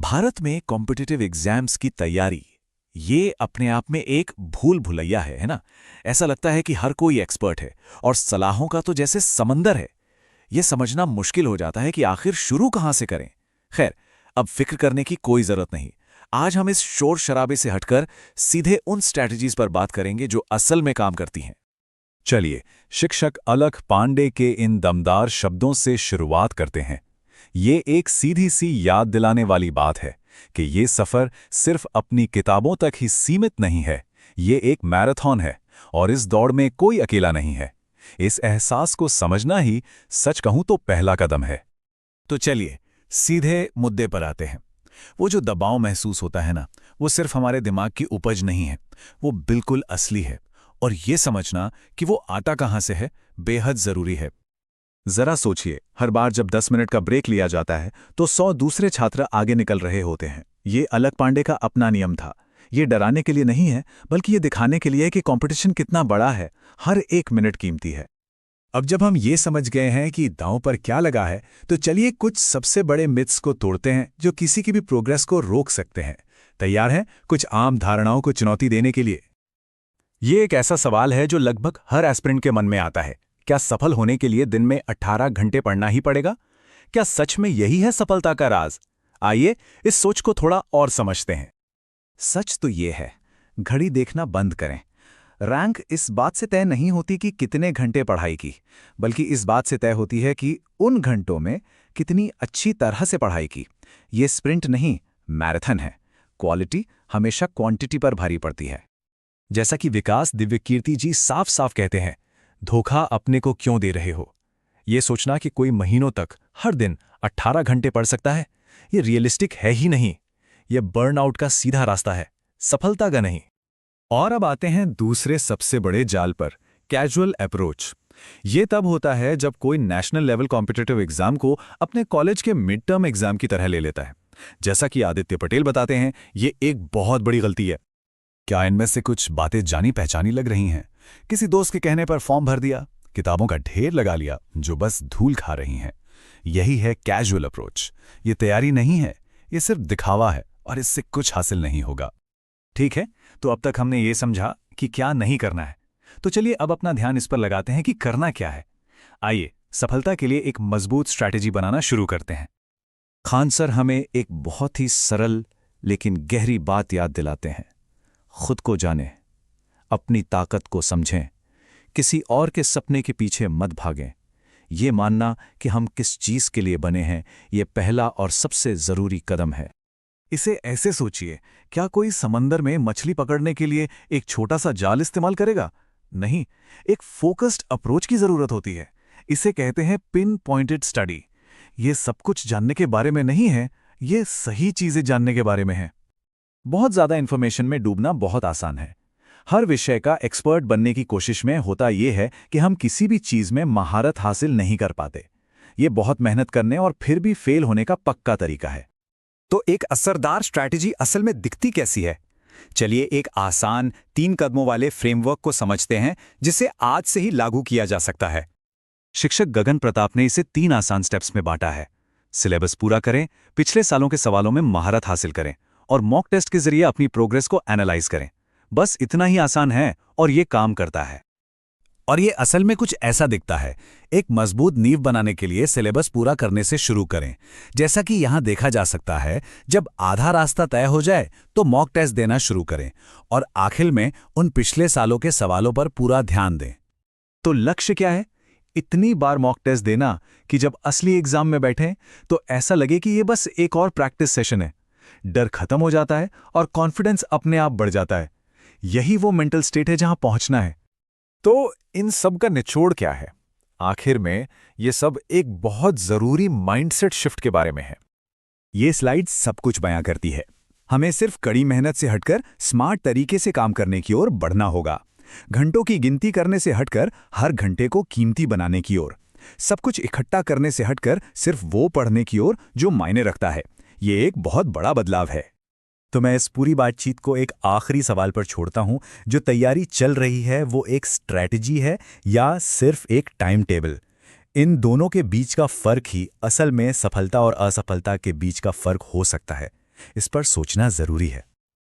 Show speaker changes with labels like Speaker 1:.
Speaker 1: भारत में competitive exams की तैयारी ये अपने आप में एक भूल भुलैया है ना। ऐसा लगता है कि हर कोई एक्सपर्ट है और सलाहों का तो जैसे समंदर है। ये समझना मुश्किल हो जाता है कि आखिर शुरू कहां से करें। खैर, अब फिक्र करने की कोई जरूरत नहीं। आज हम इस शोर शराबे से हटकर सीधे उन स्ट्रैटेजीज पर बात करेंगे जो असल में काम करती हैं।
Speaker 2: चलिए, शिक्षक अलख पांडे के इन दमदार शब्दों से शुरुआत करते हैं। ये एक सीधी सी याद दिलाने वाली बात है कि ये सफ़र सिर्फ अपनी किताबों तक ही सीमित नहीं है। ये एक मैराथन है और इस दौड़ में कोई अकेला नहीं है। इस एहसास को समझना ही सच कहूं तो पहला कदम है।
Speaker 1: तो चलिए सीधे मुद्दे पर आते हैं। वो जो दबाव महसूस होता है ना, वो सिर्फ हमारे दिमाग की उपज नहीं है, वो बिल्कुल असली है। और ये समझना कि वो आता कहां से है बेहद जरूरी है।
Speaker 2: जरा सोचिए, हर बार जब 10 मिनट का ब्रेक लिया जाता है तो 100 दूसरे छात्र आगे निकल रहे होते हैं। ये अलख पांडे का अपना नियम था। ये डराने के लिए नहीं है, बल्कि ये दिखाने के लिए कि कंपटीशन कितना बड़ा है। हर एक मिनट कीमती है।
Speaker 3: अब जब हम ये समझ गए हैं कि दांव पर क्या लगा है, तो चलिए कुछ सबसे बड़े मिथ्स को तोड़ते हैं जो किसी की भी प्रोग्रेस को रोक सकते हैं। तैयार हैं कुछ आम धारणाओं को चुनौती देने के लिए?
Speaker 2: ये एक ऐसा सवाल है जो लगभग हर एस्पिरेंट के मन में आता है। क्या सफल होने के लिए दिन में 18 घंटे पढ़ना ही पड़ेगा? क्या सच में यही है सफलता का राज? आइए इस सोच को थोड़ा और समझते हैं।
Speaker 3: सच तो ये है, घड़ी देखना बंद करें। रैंक इस बात से तय नहीं होती कि कितने घंटे पढ़ाई की, बल्कि इस बात से तय होती है कि उन घंटों में कितनी अच्छी तरह से पढ़ाई की। ये स्प्रिंट नहीं, मैराथन है। क्वालिटी हमेशा क्वांटिटी पर भारी पड़ती है।
Speaker 2: जैसा कि विकास दिव्यकीर्ति जी साफ साफ कहते हैं, धोखा अपने को क्यों दे रहे हो? ये सोचना कि कोई महीनों तक हर दिन 18 घंटे पढ़ सकता है, ये रियलिस्टिक है ही नहीं। ये बर्नआउट का सीधा रास्ता है, सफलता का नहीं।
Speaker 3: और अब आते हैं दूसरे सबसे बड़े जाल पर, कैजुअल अप्रोच। ये तब होता है जब कोई नेशनल लेवल कॉम्पिटिटिव एग्जाम को अपने कॉलेज के मिड टर्म एग्जाम की तरह ले लेता है। जैसा कि आदित्य पटेल बताते हैं, ये एक बहुत बड़ी गलती है।
Speaker 2: क्या इनमें से कुछ बातें जानी पहचानी लग रही हैं? किसी दोस्त के कहने पर फॉर्म भर दिया, किताबों का ढेर लगा लिया जो बस धूल खा रही हैं। यही है कैजुअल अप्रोच। ये तैयारी नहीं है, ये सिर्फ दिखावा है और इससे कुछ हासिल नहीं होगा।
Speaker 3: ठीक है, तो अब तक हमने ये समझा कि क्या नहीं करना है। तो चलिए अब अपना ध्यान इस पर लगाते हैं कि करना क्या है। आइए सफलता के लिए एक मजबूत स्ट्रैटेजी बनाना शुरू करते हैं।
Speaker 1: खान सर हमें एक बहुत ही सरल लेकिन गहरी बात याद दिलाते हैं। खुद को जानें, अपनी ताकत को समझें, किसी और के सपने के पीछे मत भागें। ये मानना कि हम किस चीज़ के लिए बने हैं, ये पहला और सबसे ज़रूरी कदम है।
Speaker 3: इसे ऐसे सोचिए, क्या कोई समंदर में मछली पकड़ने के लिए एक छोटा सा जाल इस्तेमाल करेगा? नहीं, एक फोकस्ड अप्रोच की ज़रूरत होती है। इसे कहते हैं पिन पॉइंटेड स्टडी। ये सब कुछ जानने के बारे में नहीं है, ये सही चीज़ें जानने के बारे में है। बहुत ज़्यादा इन्फॉर्मेशन में डूबना बहुत आसान है। हर विषय का एक्सपर्ट बनने की कोशिश में होता यह है कि हम किसी भी चीज़ में महारत हासिल नहीं कर पाते। ये बहुत मेहनत करने और फिर भी फेल होने का पक्का तरीका है।
Speaker 2: तो एक असरदार स्ट्रैटेजी असल में दिखती कैसी है? चलिए एक आसान 3 कदमों वाले फ्रेमवर्क को समझते हैं जिसे आज से ही लागू किया जा सकता है।
Speaker 1: शिक्षक गगन प्रताप ने इसे 3 आसान स्टेप्स में बांटा है। सिलेबस पूरा करें, पिछले सालों के सवालों में महारत हासिल करें और मॉक टेस्ट के जरिए अपनी प्रोग्रेस को एनालाइज करें। बस इतना ही आसान है और ये काम करता है।
Speaker 3: और ये असल में कुछ ऐसा दिखता है। एक मजबूत नींव बनाने के लिए सिलेबस पूरा करने से शुरू करें। जैसा कि यहाँ देखा जा सकता है, जब आधा रास्ता तय हो जाए तो मॉक टेस्ट देना शुरू करें और आखिर में उन पिछले सालों के सवालों पर पूरा ध्यान दें। तो लक्ष्य क्या है? इतनी बार मॉक टेस्ट देना कि जब असली एग्जाम में बैठें तो ऐसा लगे कि ये बस एक और प्रैक्टिस सेशन है। डर खत्म हो जाता है और कॉन्फिडेंस अपने आप बढ़ जाता है। यही वो मेंटल स्टेट है जहां पहुंचना है। तो इन सब का निचोड़ क्या है? आखिर में ये सब एक बहुत जरूरी माइंडसेट शिफ्ट के बारे में है। ये स्लाइड सब कुछ बयां करती है। हमें सिर्फ कड़ी मेहनत से हटकर स्मार्ट तरीके से काम करने की ओर बढ़ना होगा। घंटों की गिनती करने से हटकर हर घंटे को कीमती बनाने की ओर। सब कुछ इकट्ठा करने से हटकर सिर्फ वो पढ़ने की ओर जो मायने रखता है। ये एक बहुत बड़ा बदलाव है। तो मैं इस पूरी बातचीत को एक आखिरी सवाल पर छोड़ता हूं। जो तैयारी चल रही है वो एक स्ट्रैटेजी है या सिर्फ एक टाइम टेबल? इन दोनों के बीच का फर्क ही असल में सफलता और असफलता के बीच का फर्क हो सकता है। इस पर सोचना जरूरी है।